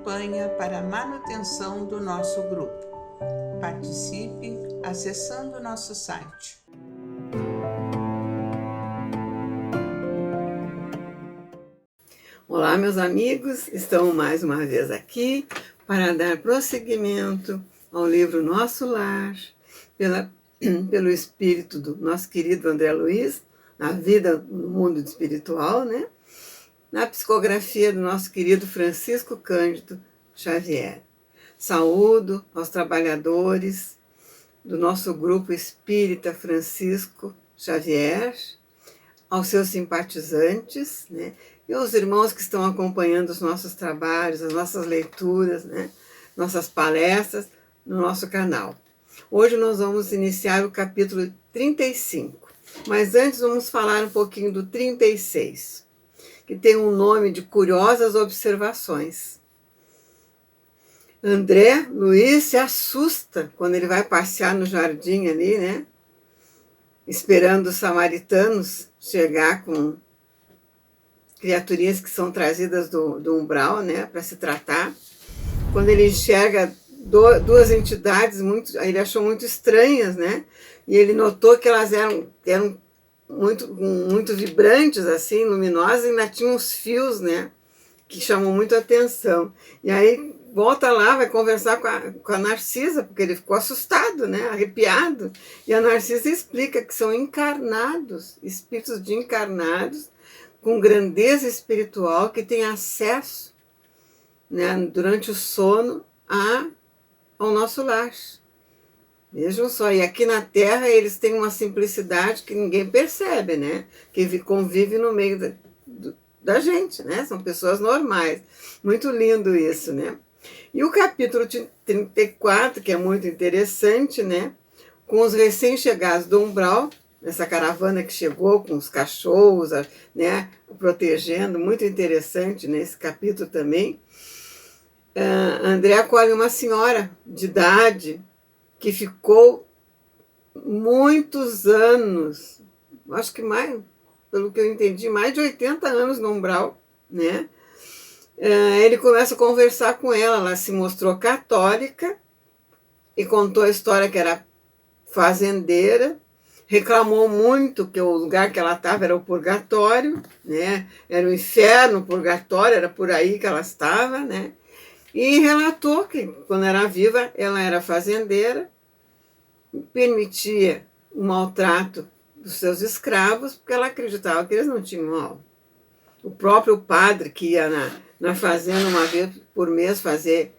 campanha para a manutenção do nosso grupo. Participe acessando nosso site. Olá, meus amigos, estamos mais uma vez aqui para dar prosseguimento ao livro Nosso Lar, pelo espírito do nosso querido André Luiz, na vida no mundo espiritual, né? Na psicografia do nosso querido Francisco Cândido Xavier. Saúdo aos trabalhadores do nosso grupo espírita Francisco Xavier, aos seus simpatizantes, né? E aos irmãos que estão acompanhando os nossos trabalhos, as nossas leituras, né? Nossas palestras no nosso canal. Hoje nós vamos iniciar o capítulo 35, mas antes vamos falar um pouquinho do 36, que tem um nome de Curiosas Observações. André Luiz se assusta quando ele vai passear no jardim ali, né? Esperando os samaritanos chegar com criaturinhas que são trazidas do umbral, né, para se tratar. Quando ele enxerga duas entidades, ele achou muito estranhas, né? E ele notou que elas eram muito vibrantes, assim, luminosas, e ainda tinham uns fios, né, que chamam muito a atenção. E aí volta lá, vai conversar com a Narcisa, porque ele ficou assustado, né, arrepiado. E a Narcisa explica que são encarnados, espíritos de encarnados, com grandeza espiritual, que têm acesso, né, durante o sono ao nosso lar. Vejam só, e aqui na Terra eles têm uma simplicidade que ninguém percebe, né? Que convive no meio da gente, né? São pessoas normais. Muito lindo isso, né? E o capítulo 34, que é muito interessante, né? Com os recém-chegados do umbral, essa caravana que chegou com os cachorros, né? Protegendo, muito interessante nesse capítulo também. André acolhe uma senhora de idade que ficou muitos anos, acho que mais, pelo que eu entendi, mais de 80 anos no umbral, né? Ele começa a conversar com ela se mostrou católica e contou a história que era fazendeira, reclamou muito que o lugar que ela estava era o purgatório, né? Era o inferno, o purgatório, era por aí que ela estava, né? E relatou que, quando era viva, ela era fazendeira, permitia o maltrato dos seus escravos, porque ela acreditava que eles não tinham mal. O próprio padre que ia na fazenda uma vez por mês fazer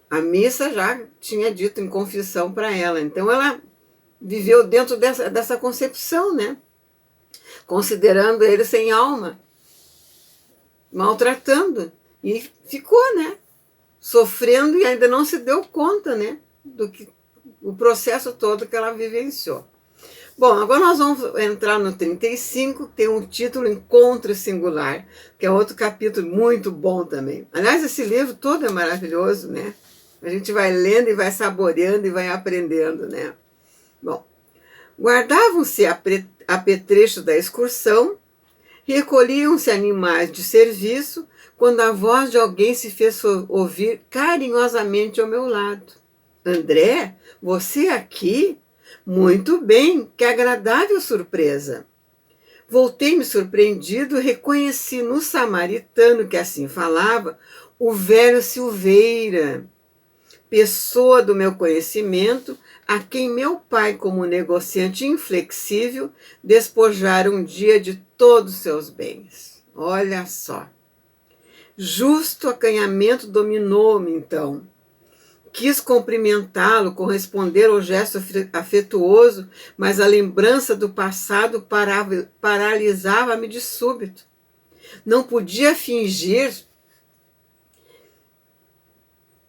a missa já tinha dito em confissão para ela. Então ela viveu dentro dessa concepção, né? Considerando ele sem alma, maltratando. E ficou, né? Sofrendo e ainda não se deu conta, né? O processo todo que ela vivenciou. Bom, agora nós vamos entrar no 35, que tem um título Encontro Singular, que é outro capítulo muito bom também. Aliás, esse livro todo é maravilhoso, né? A gente vai lendo e vai saboreando e vai aprendendo, né? Bom, guardavam-se apetrechos da excursão, recolhiam-se animais de serviço, quando a voz de alguém se fez ouvir carinhosamente ao meu lado. André, você aqui? Muito bem, que agradável surpresa. Voltei-me surpreendido e reconheci no samaritano que assim falava o velho Silveira, pessoa do meu conhecimento, a quem meu pai, como negociante inflexível, despojara um dia de todos seus bens. Olha só. Justo acanhamento dominou-me, então. Quis cumprimentá-lo, corresponder ao gesto afetuoso, mas a lembrança do passado paralisava-me de súbito. Não podia fingir,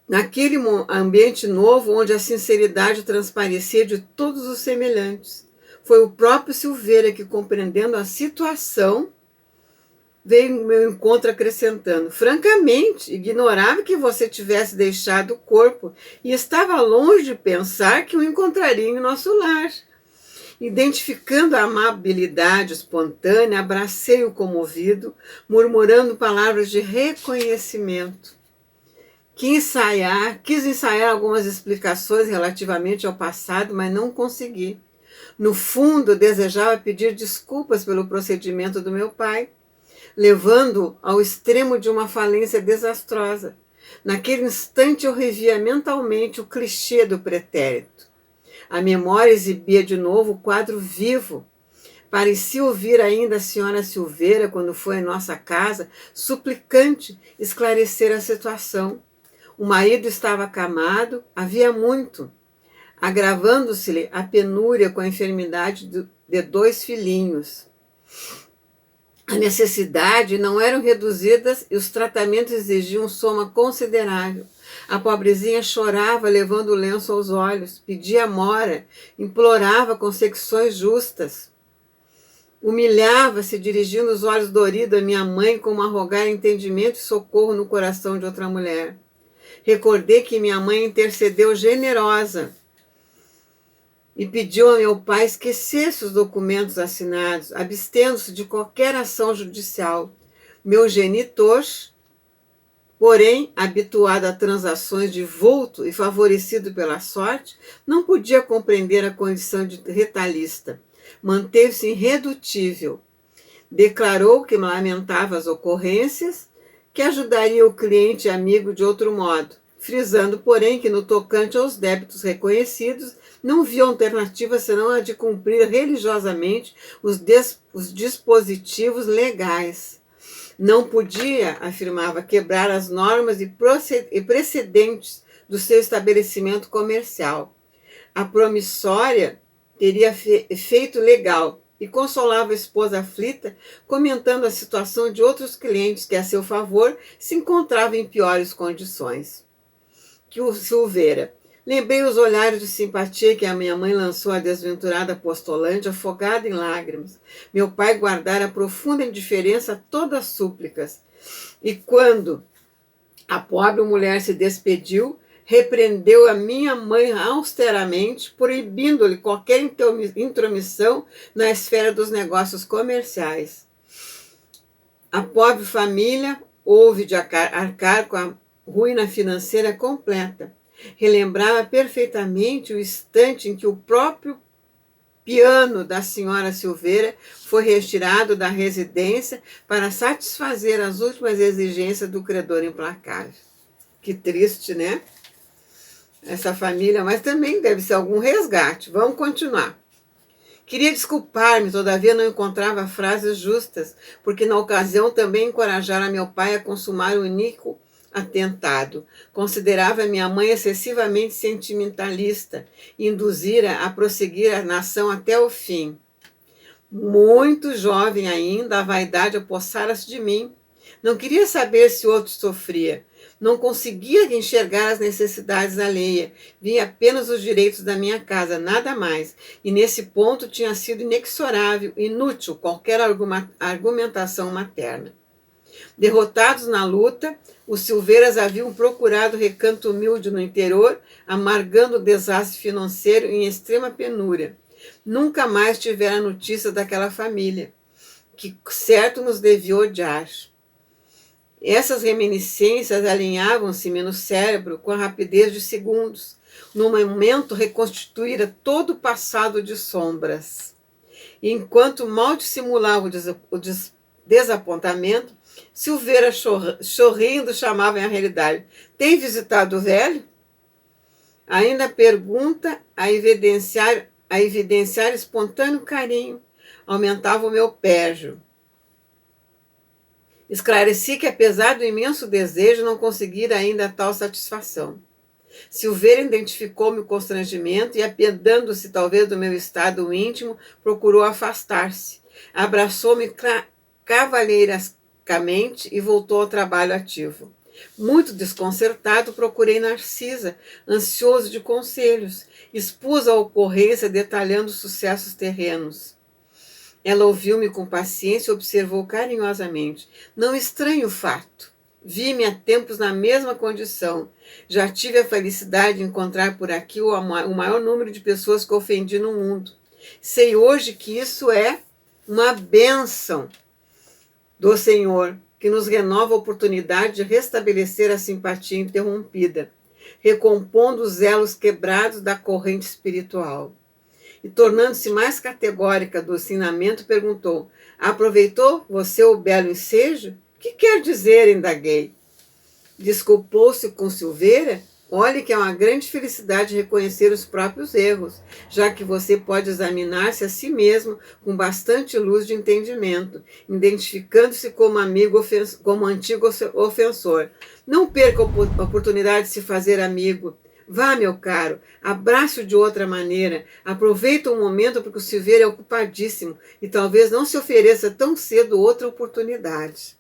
naquele ambiente novo onde a sinceridade transparecia de todos os semelhantes. Foi o próprio Silveira que, compreendendo a situação, veio no meu encontro acrescentando: francamente, ignorava que você tivesse deixado o corpo e estava longe de pensar que o encontraria em nosso lar. Identificando a amabilidade espontânea, abracei-o comovido, murmurando palavras de reconhecimento. Quis ensaiar algumas explicações relativamente ao passado, mas não consegui. No fundo, desejava pedir desculpas pelo procedimento do meu pai, levando-o ao extremo de uma falência desastrosa. Naquele instante eu revia mentalmente o clichê do pretérito. A memória exibia de novo o quadro vivo. Parecia ouvir ainda a senhora Silveira, quando foi à nossa casa, suplicante esclarecer a situação. O marido estava acamado, havia muito, agravando-se-lhe a penúria com a enfermidade de 2 filhinhos. As necessidades não eram reduzidas e os tratamentos exigiam soma considerável. A pobrezinha chorava, levando o lenço aos olhos, pedia mora, implorava consecuções justas. Humilhava-se, dirigindo os olhos doridos à minha mãe, como a rogar entendimento e socorro no coração de outra mulher. Recordei que minha mãe intercedeu generosa e pediu a meu pai esquecesse os documentos assinados, abstendo-se de qualquer ação judicial. Meu genitor, porém, habituado a transações de vulto e favorecido pela sorte, não podia compreender a condição de retalhista. Manteve-se irredutível. Declarou que lamentava as ocorrências, que ajudaria o cliente amigo de outro modo, frisando, porém, que no tocante aos débitos reconhecidos, não via alternativa senão a de cumprir religiosamente os dispositivos legais. Não podia, afirmava, quebrar as normas e precedentes do seu estabelecimento comercial. A promissória teria efeito legal e consolava a esposa aflita, comentando a situação de outros clientes que, a seu favor, se encontravam em piores condições. Que o Silveira. Lembrei os olhares de simpatia que a minha mãe lançou à desventurada postulante, afogada em lágrimas. Meu pai guardara profunda indiferença a todas as súplicas. E quando a pobre mulher se despediu, repreendeu a minha mãe austeramente, proibindo-lhe qualquer intromissão na esfera dos negócios comerciais. A pobre família houve de arcar com a ruína financeira completa. Relembrava perfeitamente o instante em que o próprio piano da senhora Silveira foi retirado da residência para satisfazer as últimas exigências do credor implacável. Que triste, né? Essa família, mas também deve ser algum resgate. Vamos continuar. Queria desculpar-me, todavia não encontrava frases justas, porque na ocasião também encorajara meu pai a consumar o iníquo atentado. Considerava minha mãe excessivamente sentimentalista e induzira a prosseguir a nação até o fim. Muito jovem ainda, a vaidade apossara-se de mim. Não queria saber se outro sofria. Não conseguia enxergar as necessidades alheias. Via apenas os direitos da minha casa, nada mais. E nesse ponto tinha sido inexorável, inútil qualquer argumentação materna. Derrotados na luta, os Silveiras haviam procurado recanto humilde no interior, amargando o desastre financeiro em extrema penúria. Nunca mais tivera notícia daquela família, que certo nos devia odiar. Essas reminiscências alinhavam-se-me no cérebro com a rapidez de segundos. No momento, reconstituíra todo o passado de sombras. E enquanto mal dissimulava o desapontamento, Silveira, sorrindo, chamava a realidade. Tem visitado o velho? Ainda pergunta a evidenciar espontâneo carinho. Aumentava o meu péjo. Esclareci que, apesar do imenso desejo, não conseguira ainda tal satisfação. Silveira identificou-me o constrangimento e, apiedando-se talvez do meu estado íntimo, procurou afastar-se. Abraçou-me cavalheirascamente e voltou ao trabalho ativo. Muito desconcertado, procurei Narcisa, ansioso de conselhos. Expus a ocorrência, detalhando os sucessos terrenos. Ela ouviu-me com paciência e observou carinhosamente. Não estranho o fato. Vi-me há tempos na mesma condição. Já tive a felicidade de encontrar por aqui o maior número de pessoas que ofendi no mundo. Sei hoje que isso é uma bênção do Senhor, que nos renova a oportunidade de restabelecer a simpatia interrompida, recompondo os elos quebrados da corrente espiritual. E tornando-se mais categórica do ensinamento, perguntou: aproveitou você o belo ensejo? Que quer dizer? Indaguei. Desculpou-se com Silveira? Olhe que é uma grande felicidade reconhecer os próprios erros, já que você pode examinar-se a si mesmo com bastante luz de entendimento, identificando-se como como antigo ofensor. Não perca a oportunidade de se fazer amigo. Vá, meu caro, abrace-o de outra maneira. Aproveita um momento porque o Silveira é ocupadíssimo e talvez não se ofereça tão cedo outra oportunidade.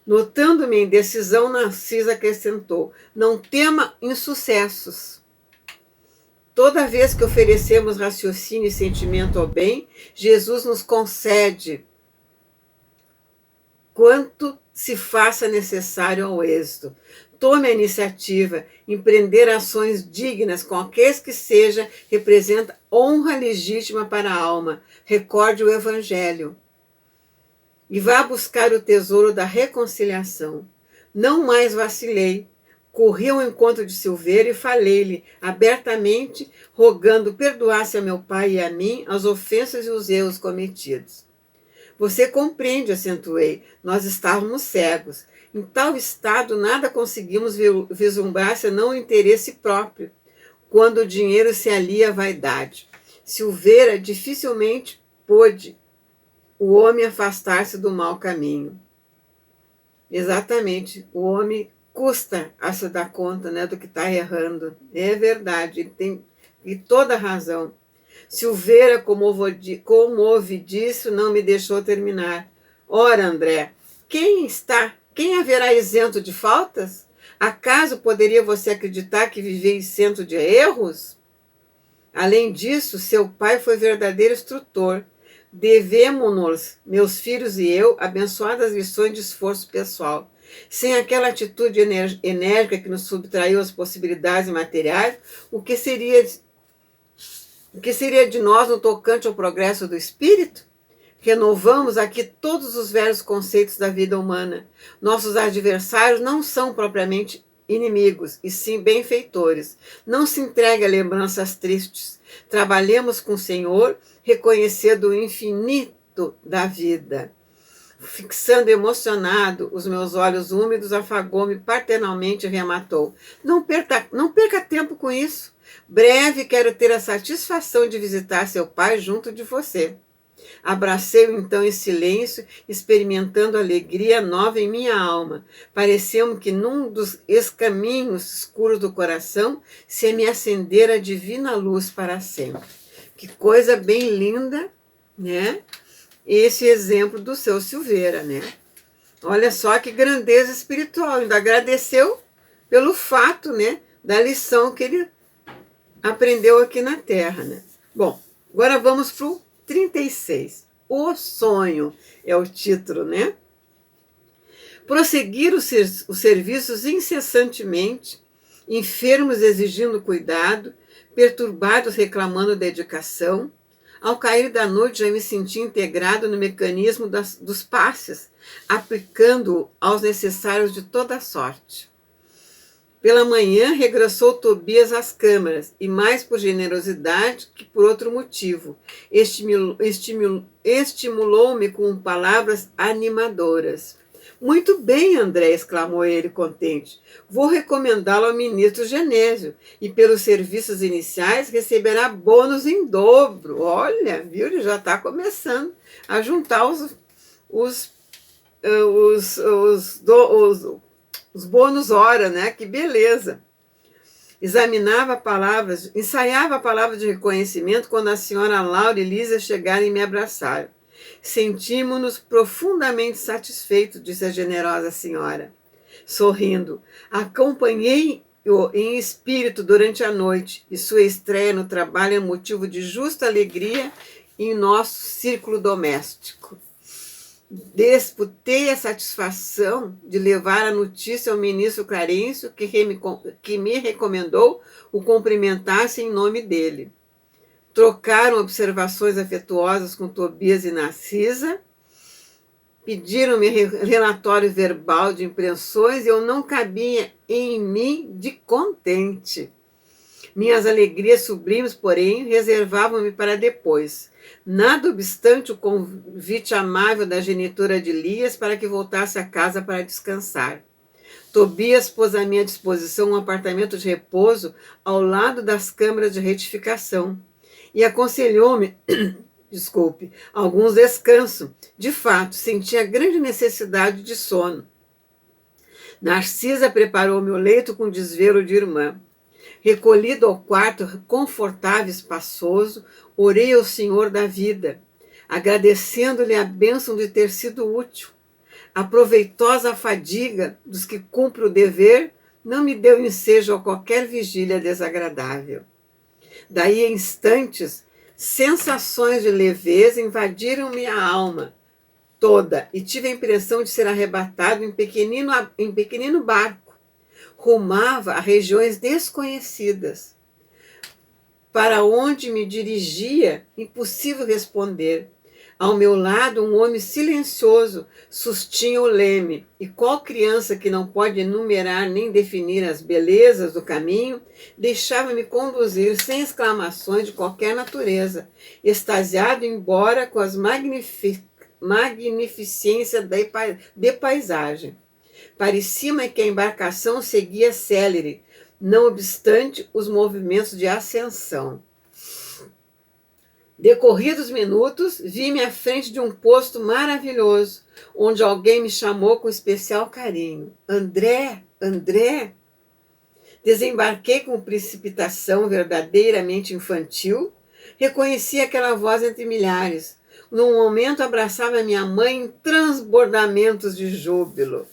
Notando minha indecisão, Narcisa acrescentou: não tema insucessos. Toda vez que oferecemos raciocínio e sentimento ao bem, Jesus nos concede quanto se faça necessário ao êxito. Tome a iniciativa. Empreender ações dignas, qualquer que seja, representa honra legítima para a alma. Recorde o Evangelho. E vá buscar o tesouro da reconciliação. Não mais vacilei. Corri ao encontro de Silveira e falei-lhe abertamente, rogando perdoasse a meu pai e a mim as ofensas e os erros cometidos. Você compreende, acentuei, nós estávamos cegos. Em tal estado, nada conseguimos vislumbrar senão o interesse próprio, quando o dinheiro se alia à vaidade. Silveira dificilmente pôde o homem afastar-se do mau caminho. Exatamente, o homem custa a se dar conta, né, do que está errando. É verdade, ele tem toda a razão. Silveira, comove disso, não me deixou terminar. Ora, André, quem haverá isento de faltas? Acaso poderia você acreditar que vivia isento de erros? Além disso, seu pai foi verdadeiro instrutor. Devemos-nos, meus filhos e eu, abençoadas lições de esforço pessoal. Sem aquela atitude enérgica que nos subtraiu as possibilidades materiais, o que seria de nós no tocante ao progresso do espírito? Renovamos aqui todos os velhos conceitos da vida humana. Nossos adversários não são propriamente inimigos, e sim benfeitores. Não se entregue a lembranças tristes. Trabalhemos com o Senhor, reconhecendo o infinito da vida. Fixando emocionado os meus olhos úmidos, afagou-me paternalmente e rematou: não perca tempo com isso. Breve quero ter a satisfação de visitar seu pai junto de você. Abracei-o então em silêncio, experimentando alegria nova em minha alma. Pareceu-me que num dos escaminhos escuros do coração se me acendera a divina luz para sempre. Que coisa bem linda, né? Esse exemplo do seu Silveira, né? Olha só que grandeza espiritual. Ainda agradeceu pelo fato, né, da lição que ele aprendeu aqui na Terra, né? Bom, agora vamos para o 36. O sonho é o título, né? Prosseguir os serviços incessantemente, enfermos exigindo cuidado, perturbados reclamando dedicação. Ao cair da noite já me senti integrado no mecanismo dos passes, aplicando-o aos necessários de toda sorte. Pela manhã regressou Tobias às câmaras, e mais por generosidade que por outro motivo. Estimulou-me com palavras animadoras. Muito bem, André, exclamou ele contente. Vou recomendá-lo ao ministro Genésio, e pelos serviços iniciais receberá bônus em dobro. Olha, viu, ele já está começando a juntar os bônus hora, né? Que beleza! Ensaiava a palavra de reconhecimento quando a senhora Laura e Lísia chegaram e me abraçaram. Sentimos-nos profundamente satisfeitos, disse a generosa senhora, sorrindo. Acompanhei-o em espírito durante a noite, e sua estreia no trabalho é motivo de justa alegria em nosso círculo doméstico. Disputei a satisfação de levar a notícia ao ministro Clarencio, que me recomendou o cumprimentasse em nome dele. Trocaram observações afetuosas com Tobias e Narcisa, Pediram-me relatório verbal de impressões e eu não cabia em mim de contente. Minhas alegrias sublimes, porém, reservavam-me para depois. Nada obstante o convite amável da genitora de Elias para que voltasse a casa para descansar. Tobias pôs à minha disposição um apartamento de repouso ao lado das câmaras de retificação e aconselhou-me, alguns descanso. De fato, sentia grande necessidade de sono. Narcisa preparou meu leito com desvelo de irmã. Recolhido ao quarto confortável e espaçoso, orei ao Senhor da vida, agradecendo-lhe a bênção de ter sido útil. A proveitosa fadiga dos que cumprem o dever não me deu ensejo a qualquer vigília desagradável. Daí a instantes, sensações de leveza invadiram minha alma toda e tive a impressão de ser arrebatado em pequenino barco. Rumava a regiões desconhecidas. Para onde me dirigia, impossível responder. Ao meu lado, um homem silencioso sustinha o leme, e qual criança que não pode enumerar nem definir as belezas do caminho, deixava-me conduzir sem exclamações de qualquer natureza, extasiado embora com as magnificências de paisagem. Parecia-me que a embarcação seguia célere, não obstante os movimentos de ascensão. Decorridos minutos, vi-me à frente de um posto maravilhoso, onde alguém me chamou com especial carinho. André, André! Desembarquei com precipitação verdadeiramente infantil. Reconheci aquela voz entre milhares. Num momento abraçava minha mãe em transbordamentos de júbilo.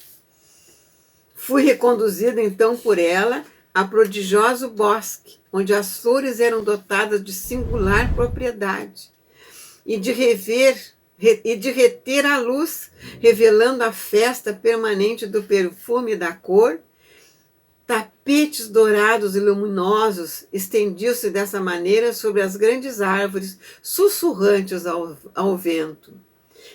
Fui reconduzido então por ela a prodigioso bosque, onde as flores eram dotadas de singular propriedade, e de reter a luz, revelando a festa permanente do perfume e da cor. Tapetes dourados e luminosos estendiam-se dessa maneira sobre as grandes árvores, sussurrantes ao vento.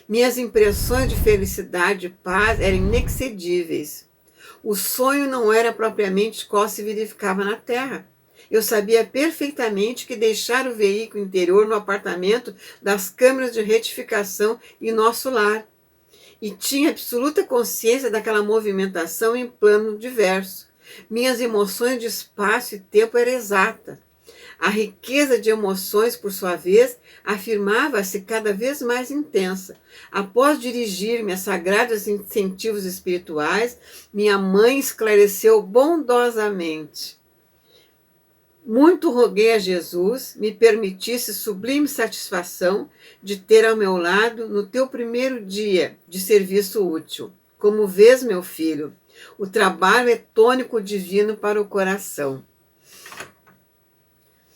Minhas impressões de felicidade e paz eram inexcedíveis. O sonho não era propriamente qual se verificava na terra. Eu sabia perfeitamente que deixara o veículo interior no apartamento das câmaras de retificação em nosso lar, e tinha absoluta consciência daquela movimentação em plano diverso. Minhas emoções de espaço e tempo eram exatas. A riqueza de emoções, por sua vez, afirmava-se cada vez mais intensa. Após dirigir-me a sagrados incentivos espirituais, minha mãe esclareceu bondosamente. Muito roguei a Jesus me permitisse sublime satisfação de ter ao meu lado no teu primeiro dia de serviço útil. Como vês, meu filho, o trabalho é tônico divino para o coração.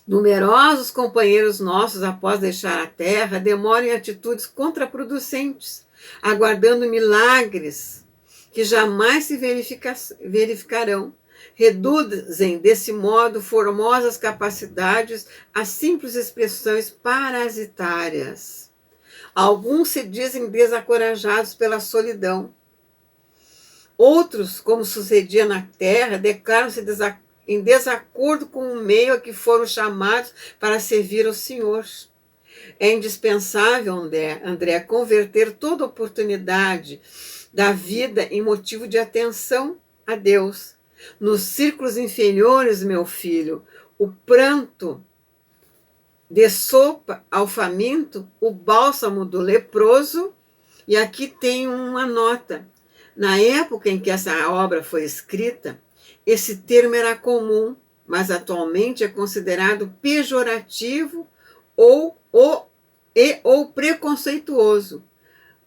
Numerosos companheiros nossos, após deixar a terra, demoram em atitudes contraproducentes, aguardando milagres que jamais se verificarão. Reduzem, desse modo, formosas capacidades a simples expressões parasitárias. Alguns se dizem desencorajados pela solidão. Outros, como sucedia na terra, declaram-se em desacordo com o meio a que foram chamados para servir ao Senhor. É indispensável, André, converter toda oportunidade da vida em motivo de atenção a Deus. Nos círculos inferiores, meu filho, o pranto de sopa ao faminto, o bálsamo do leproso, e aqui tem uma nota. Na época em que essa obra foi escrita, esse termo era comum, mas atualmente é considerado pejorativo ou preconceituoso.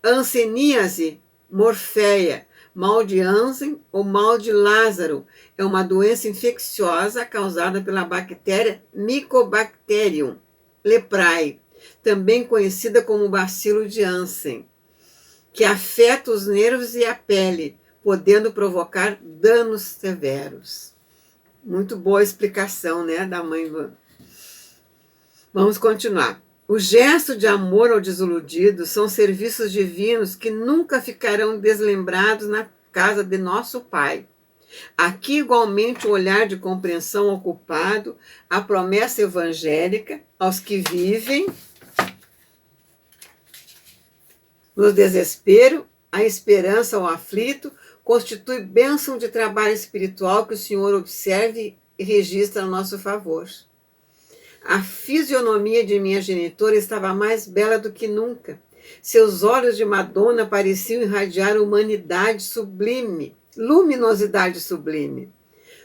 Hanseníase, morféia, mal de Hansen ou mal de Lázaro é uma doença infecciosa causada pela bactéria Mycobacterium leprae, também conhecida como bacilo de Hansen, que afeta os nervos e a pele, podendo provocar danos severos. Muito boa explicação, né, da mãe. Vamos continuar. O gesto de amor ao desiludido são serviços divinos que nunca ficarão deslembrados na casa de nosso Pai. Aqui, igualmente, o olhar de compreensão ocupado, a promessa evangélica aos que vivem no desespero, a esperança ao aflito, constitui bênção de trabalho espiritual que o Senhor observe e registra a nosso favor. A fisionomia de minha genitora estava mais bela do que nunca. Seus olhos de Madonna pareciam irradiar humanidade sublime, luminosidade sublime.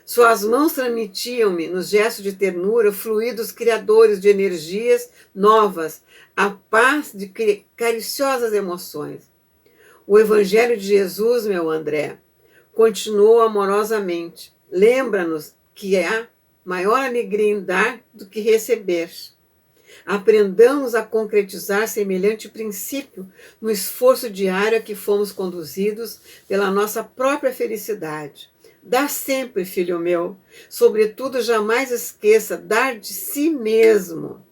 Suas mãos transmitiam-me, no gesto de ternura, fluidos criadores de energias novas, a paz de cariciosas emoções. O Evangelho de Jesus, meu André, continuou amorosamente. Lembra-nos que há maior alegria em dar do que receber. Aprendamos a concretizar semelhante princípio no esforço diário a que fomos conduzidos pela nossa própria felicidade. Dá sempre, filho meu, sobretudo jamais esqueça dar de si mesmo.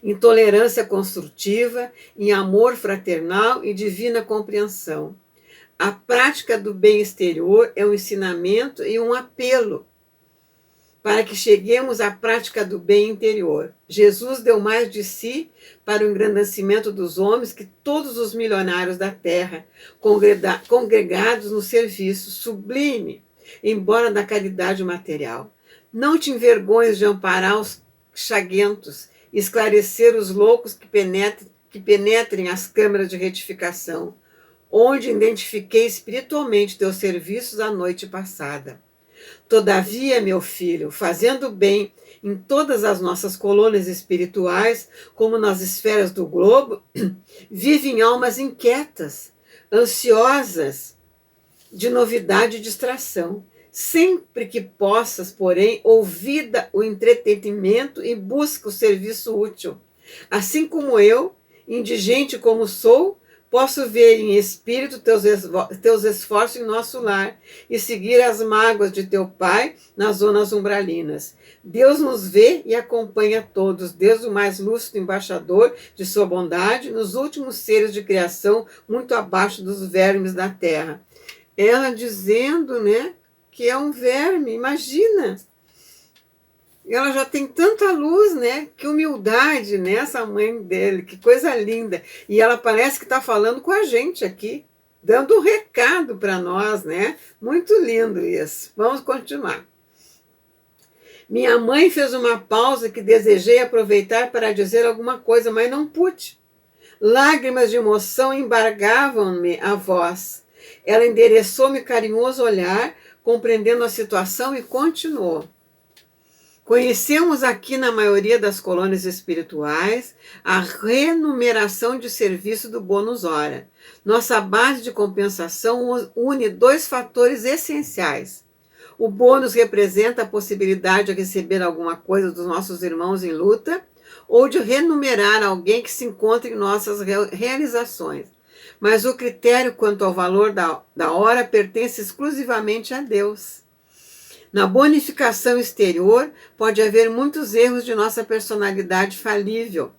Em tolerância construtiva, em amor fraternal e divina compreensão. A prática do bem exterior é um ensinamento e um apelo para que cheguemos à prática do bem interior. Jesus deu mais de si para o engrandecimento dos homens que todos os milionários da terra, congregados no serviço sublime, embora da caridade material. Não te envergonhes de amparar os chaguentos, esclarecer os loucos que penetrem as câmaras de retificação, onde identifiquei espiritualmente teus serviços a noite passada. Todavia, meu filho, fazendo bem em todas as nossas colônias espirituais, como nas esferas do globo, vivem almas inquietas, ansiosas de novidade e distração. Sempre que possas, porém, ouvida o entretenimento e busca o serviço útil. Assim como eu, indigente como sou, posso ver em espírito teus esforços em nosso lar e seguir as mágoas de teu Pai nas zonas umbralinas. Deus nos vê e acompanha todos, desde o mais lúcido embaixador de sua bondade, nos últimos seres de criação, muito abaixo dos vermes da terra. Ela dizendo, né, que é um verme, imagina! Ela já tem tanta luz, né? Que humildade, né? Essa mãe dele, que coisa linda. E ela parece que está falando com a gente aqui, dando um recado para nós, né? Muito lindo isso. Vamos continuar. Minha mãe fez uma pausa que desejei aproveitar para dizer alguma coisa, mas não pude. Lágrimas de emoção embargavam-me a voz. Ela endereçou-me carinhoso olhar, compreendendo a situação e continuou. Conhecemos aqui na maioria das colônias espirituais a renumeração de serviço do bônus hora. Nossa base de compensação une dois fatores essenciais. O bônus representa a possibilidade de receber alguma coisa dos nossos irmãos em luta ou de renumerar alguém que se encontra em nossas realizações. Mas o critério quanto ao valor da hora pertence exclusivamente a Deus. Na bonificação exterior, pode haver muitos erros de nossa personalidade falível,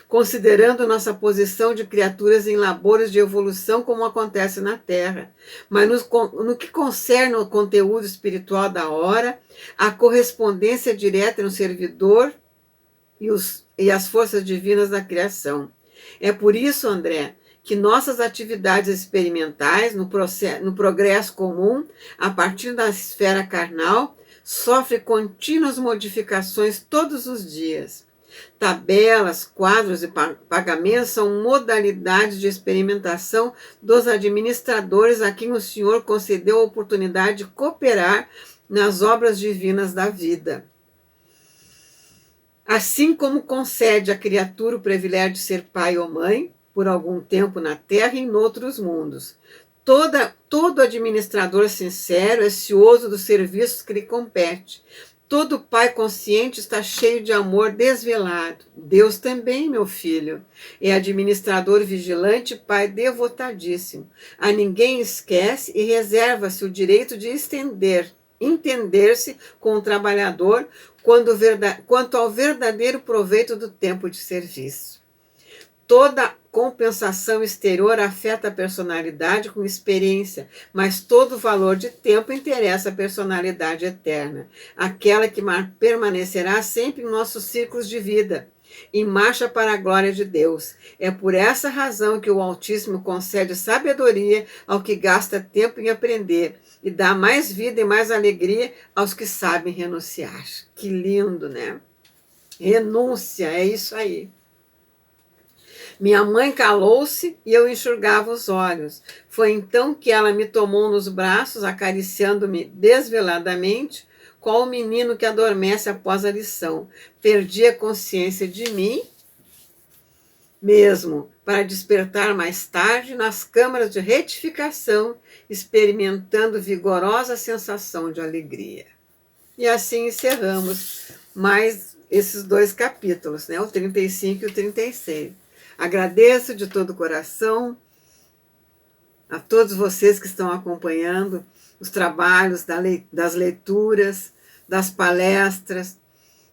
considerando nossa posição de criaturas em labores de evolução como acontece na Terra. Mas no que concerne ao conteúdo espiritual da hora, a correspondência direta no servidor e as forças divinas da criação. É por isso, André, que nossas atividades experimentais no progresso comum, a partir da esfera carnal, sofrem contínuas modificações todos os dias. Tabelas, quadros e pagamentos são modalidades de experimentação dos administradores a quem o Senhor concedeu a oportunidade de cooperar nas obras divinas da vida. Assim como concede à criatura o privilégio de ser pai ou mãe, por algum tempo na Terra e em outros mundos. Todo administrador sincero é cioso dos serviços que lhe compete. Todo pai consciente está cheio de amor desvelado. Deus também, meu filho, é administrador vigilante, pai devotadíssimo. A ninguém esquece e reserva-se o direito de estender entender-se com o trabalhador quanto ao verdadeiro proveito do tempo de serviço. Toda compensação exterior afeta a personalidade com experiência, mas todo valor de tempo interessa a personalidade eterna, aquela que permanecerá sempre em nossos ciclos de vida, em marcha para a glória de Deus. É por essa razão que o Altíssimo concede sabedoria ao que gasta tempo em aprender e dá mais vida e mais alegria aos que sabem renunciar. Que lindo, né? Renúncia, é isso aí. Minha mãe calou-se e eu enxugava os olhos. Foi então que ela me tomou nos braços, acariciando-me desveladamente, qual o menino que adormece após a lição. Perdi a consciência de mim mesmo, para despertar mais tarde nas câmaras de retificação, experimentando vigorosa sensação de alegria. E assim encerramos mais esses 2 capítulos, né? O 35 e o 36. Agradeço de todo o coração a todos vocês que estão acompanhando os trabalhos das leituras, das palestras,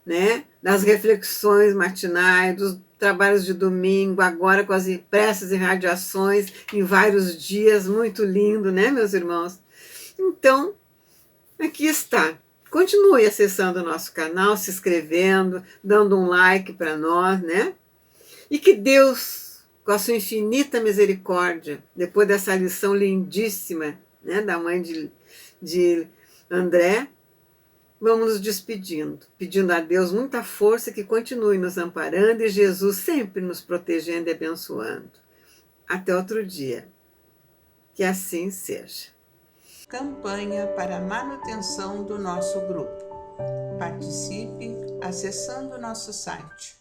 né? Das reflexões matinais, dos trabalhos de domingo, agora com as preces e radiações em vários dias, muito lindo, né, meus irmãos? Então, aqui está. Continue acessando o nosso canal, se inscrevendo, dando um like para nós, né? E que Deus, com a sua infinita misericórdia, depois dessa lição lindíssima, né, da mãe de André, vamos nos despedindo, pedindo a Deus muita força, que continue nos amparando e Jesus sempre nos protegendo e abençoando. Até outro dia. Que assim seja. Campanha para a manutenção do nosso grupo. Participe acessando nosso site